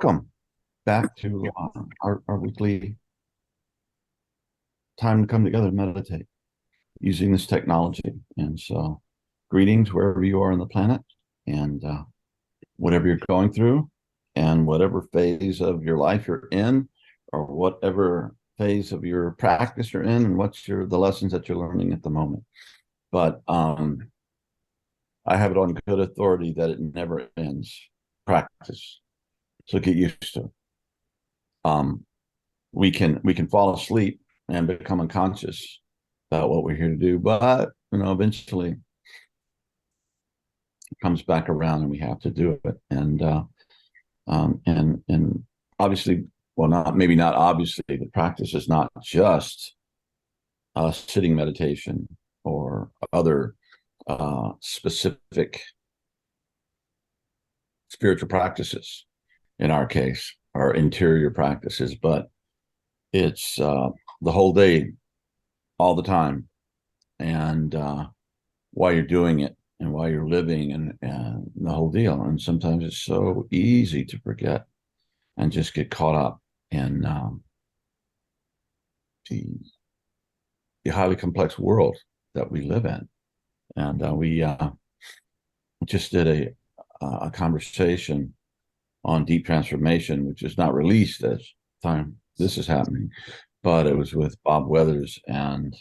Welcome back to our weekly time to come together and meditate using this technology. And so, greetings wherever you are on the planet, and whatever you're going through, and whatever phase of your life you're in, or whatever phase of your practice you're in, and the lessons that you're learning at the moment. But I have it on good authority that it never ends. Practice, so get used to it. We can fall asleep and become unconscious about what we're here to do, but eventually it comes back around and we have to do it. And obviously, well, not obviously, the practice is not just sitting meditation or other specific spiritual practices, in our case, our interior practices, but it's the whole day, all the time, and while you're doing it and while you're living, and the whole deal. And sometimes it's so easy to forget and just get caught up in the highly complex world that we live in. And we just did a conversation on deep transformation, which is not released as time this is happening, but it was with Bob Weathers, and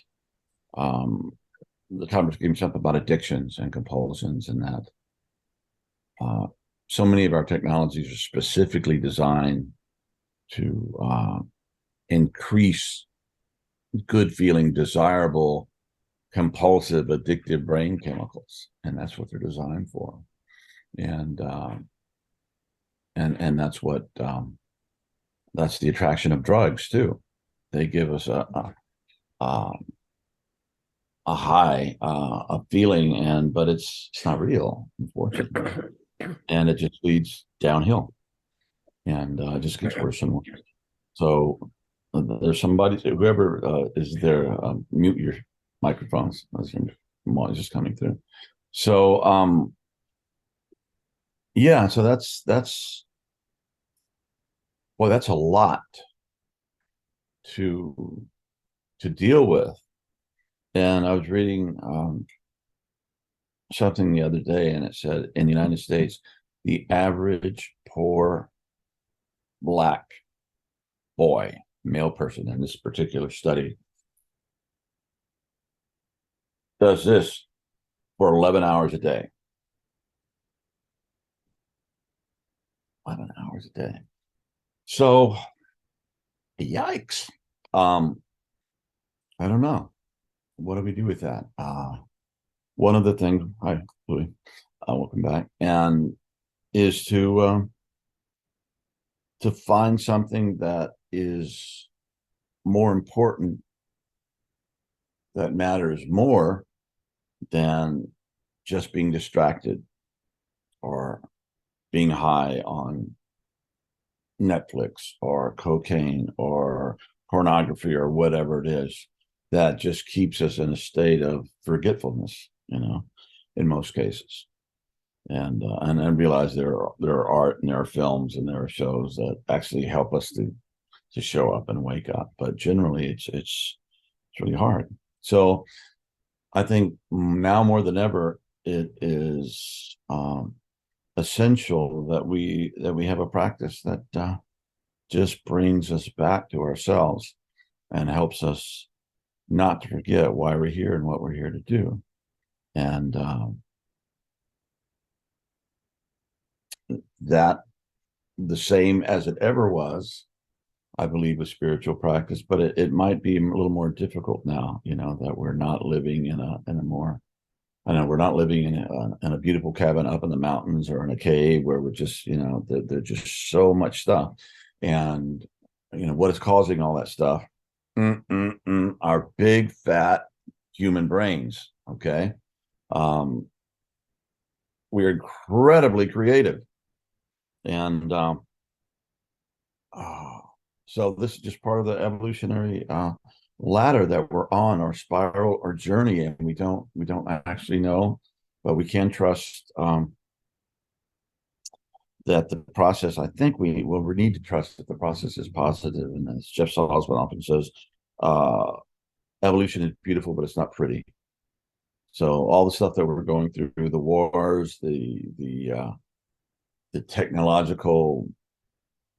the conversation came something about addictions and compulsions, and that so many of our technologies are specifically designed to increase good feeling, desirable, compulsive, addictive brain chemicals, and that's what they're designed for. And that's what that's the attraction of drugs too. They give us a high, a feeling, but it's not real, unfortunately, and it just leads downhill, and just gets worse and worse. So there's somebody, whoever is there, mute your microphones. That's just coming through. So yeah, so that's well, that's a lot to deal with. And I was reading something the other day, and it said in the United States, the average poor Black boy, male person in this particular study, does this for 11 hours a day. 11 hours a day. So, yikes. I don't know. What do we do with that? One of the things, hi, Louis, welcome back, and is to find something that is more important, that matters more than just being distracted or being high on Netflix or cocaine or pornography or whatever it is, that just keeps us in a state of forgetfulness, in most cases. And realize there are art, and there are films, and there are shows that actually help us to show up and wake up. But generally, it's really hard. So I think now more than ever, it is essential that we have a practice that just brings us back to ourselves and helps us not to forget why we're here and what we're here to do. And that, the same as it ever was, I believe, with spiritual practice, but it might be a little more difficult now, that we're not living in a more, I know we're not living in a beautiful cabin up in the mountains or in a cave where we're just, there's just so much stuff. And, what is causing all that stuff? Our big, fat human brains, okay? We're incredibly creative. And so this is just part of the evolutionary ladder that we're on, or spiral or journey, and we don't actually know, but we can trust that the process, I think we need to trust that the process is positive. And as Jeff Salzman often says, uh, evolution is beautiful, but it's not pretty. So all the stuff that we're going through, the wars, the technological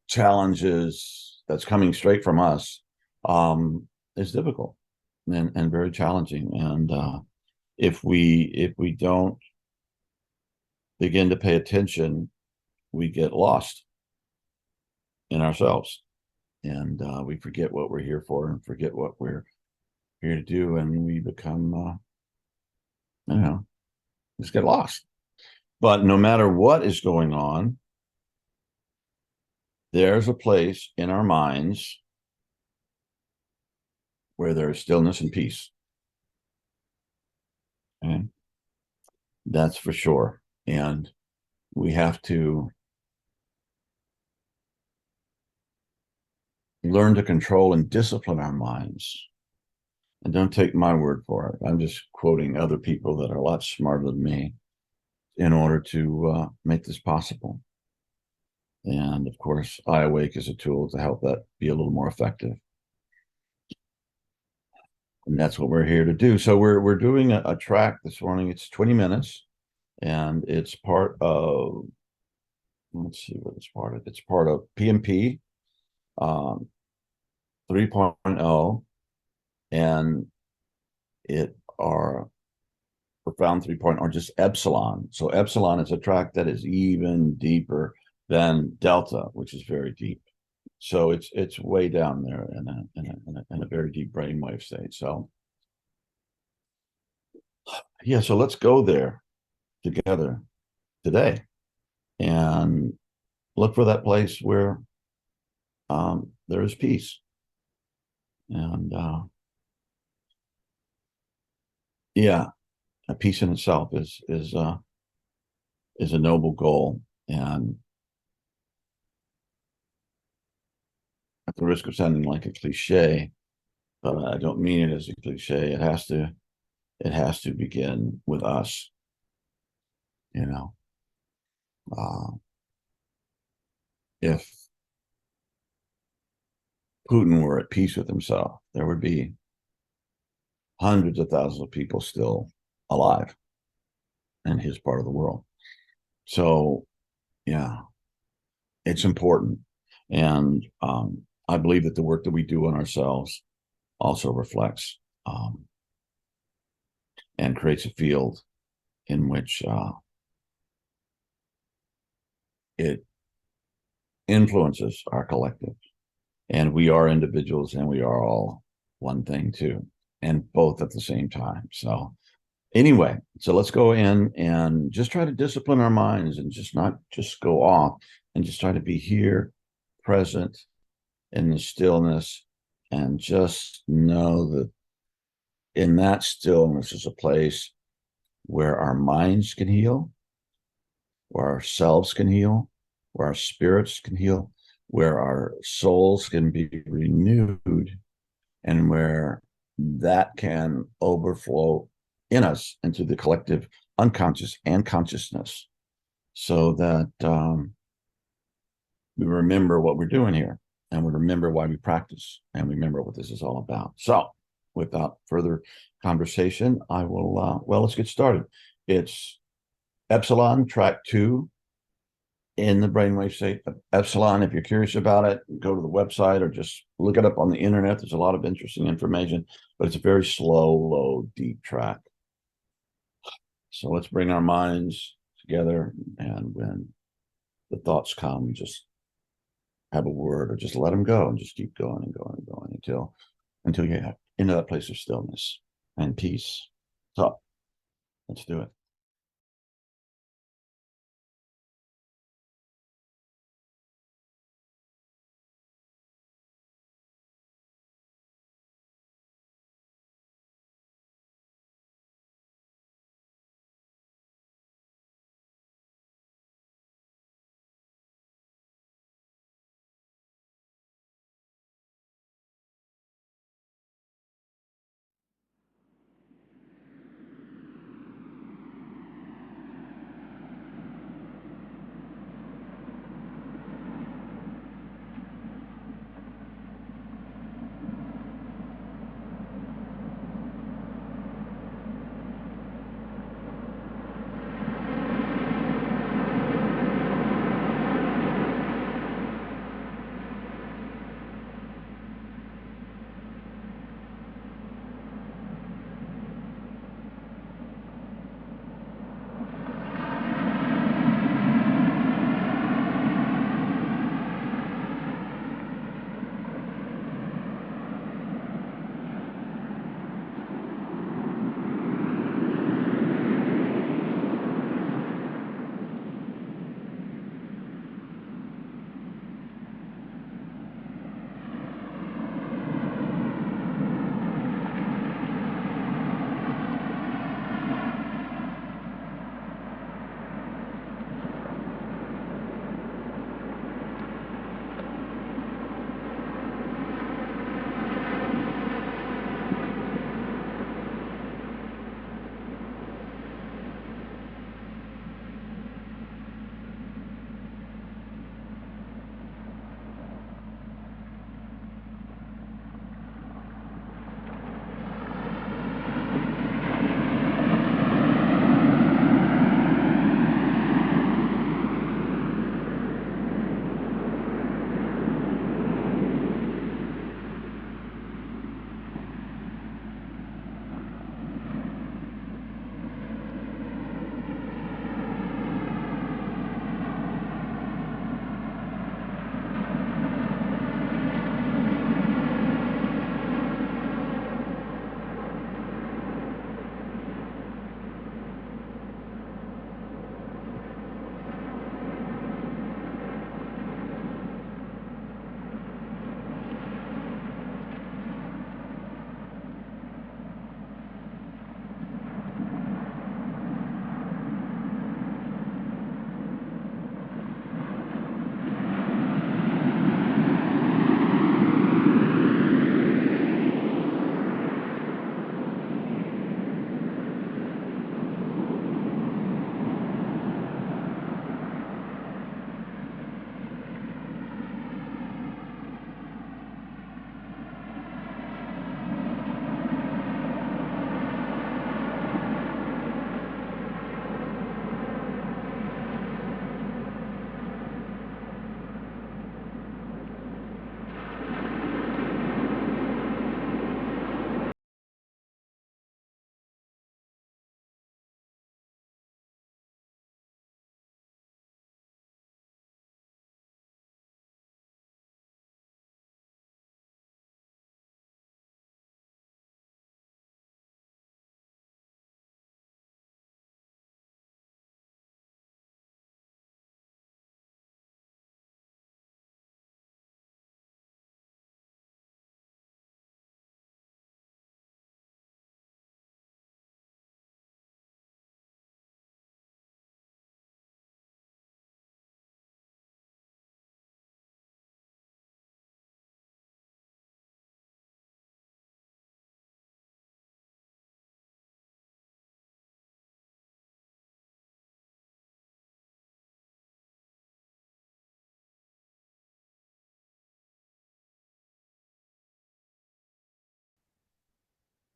challenges that's coming straight from us, is difficult and very challenging. And if we don't begin to pay attention, we get lost in ourselves, and we forget what we're here for and forget what we're here to do, and we become, you know, just get lost. But no matter what is going on, there's a place in our minds where there is stillness and peace. Okay? That's for sure. And we have to learn to control and discipline our minds. And don't take my word for it. I'm just quoting other people that are a lot smarter than me in order to make this possible. And of course, WeAwake is a tool to help that be a little more effective. And that's what we're here to do. So we're doing a track this morning. It's 20 minutes, and it's part of, let's see what it's part of. It's part of PMP, 3.0, and it are profound 3.0, or just Epsilon. So Epsilon is a track that is even deeper than Delta, which is very deep. So it's way down there in a very deep brainwave state. So yeah, so let's go there together today and look for that place where there is peace. And yeah, a peace in itself is a noble goal. And at the risk of sounding like a cliche, but I don't mean it as a cliche. It has to begin with us. You know, uh, if Putin were at peace with himself, there would be hundreds of thousands of people still alive in his part of the world. So, yeah, it's important. And I believe that the work that we do on ourselves also reflects and creates a field in which it influences our collective. And we are individuals, and we are all one thing too, and both at the same time. So anyway, so let's go in and just try to discipline our minds and just not just go off, and just try to be here, present in the stillness, and just know that in that stillness is a place where our minds can heal, where our selves can heal, where our spirits can heal, where our souls can be renewed, and where that can overflow in us into the collective unconscious and consciousness, so that we remember what we're doing here, and we remember why we practice, and we remember what this is all about. So without further conversation, I will, well, let's get started. It's Epsilon, track 2 in the brainwave state. Epsilon, if you're curious about it, go to the website or just look it up on the internet. There's a lot of interesting information, but it's a very slow, low, deep track. So let's bring our minds together, and when the thoughts come, just have a word or just let them go, and just keep going and going and going until you get into that place of stillness and peace. So let's do it.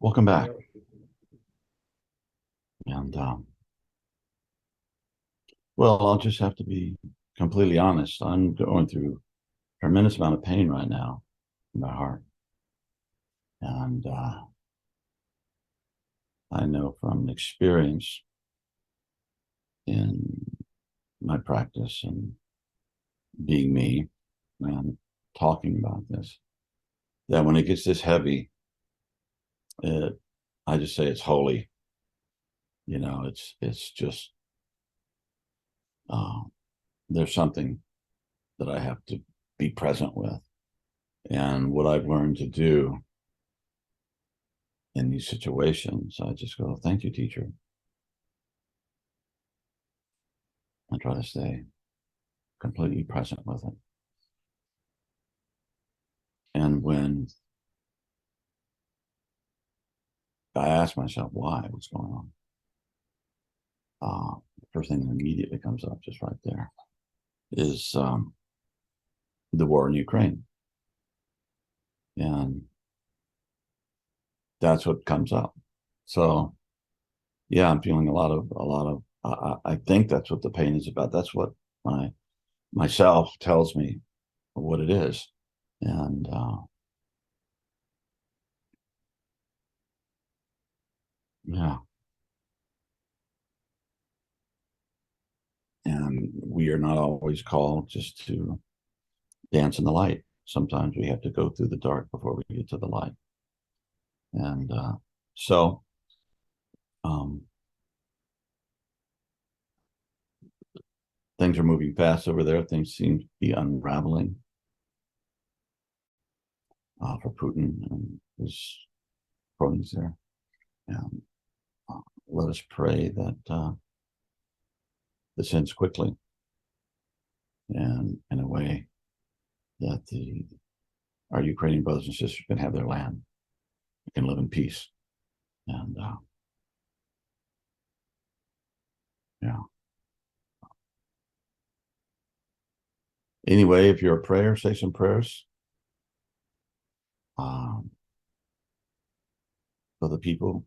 Welcome back. And well, I'll just have to be completely honest. I'm going through a tremendous amount of pain right now in my heart. And I know from experience in my practice and being me and talking about this, that when it gets this heavy, I just say it's holy. It's just uh, there's something that I have to be present with. And what I've learned to do in these situations, I just go, thank you, teacher. I try to stay completely present with it. And when I ask myself why, what's going on, the first thing that immediately comes up just right there is the war in Ukraine. And that's what comes up. So yeah, I'm feeling a lot of, I think that's what the pain is about. That's what myself tells me what it is. And yeah, and we are not always called just to dance in the light. Sometimes we have to go through the dark before we get to the light. And so um, things are moving fast over there. Things seem to be unraveling for Putin and his cronies there. And let us pray that this ends quickly and in a way that our Ukrainian brothers and sisters can have their land, can live in peace. And yeah. Anyway, if you're a prayer, say some prayers um, for the people,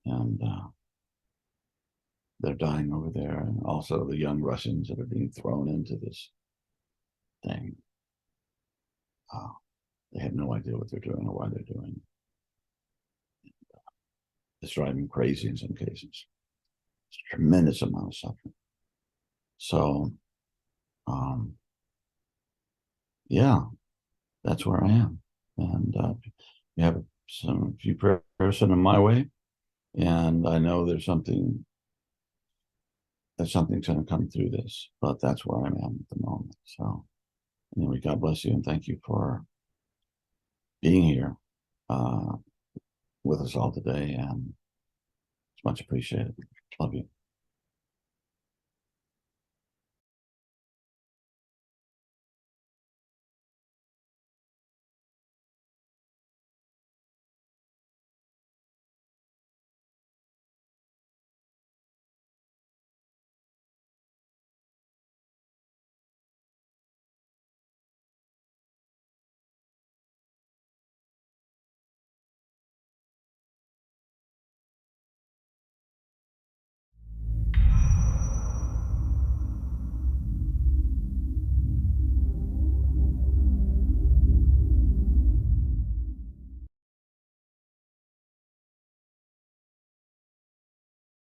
and they're dying over there, and also the young Russians that are being thrown into this thing. Uh, they have no idea what they're doing or why they're doing it. It's driving them crazy in some cases. It's a tremendous amount of suffering. So, yeah, that's where I am. And you have some few prayers in my way, and I know there's something that something's going to come through this, but that's where I am at the moment. So, anyway, God bless you and thank you for being here with us all today, and it's much appreciated. Love you.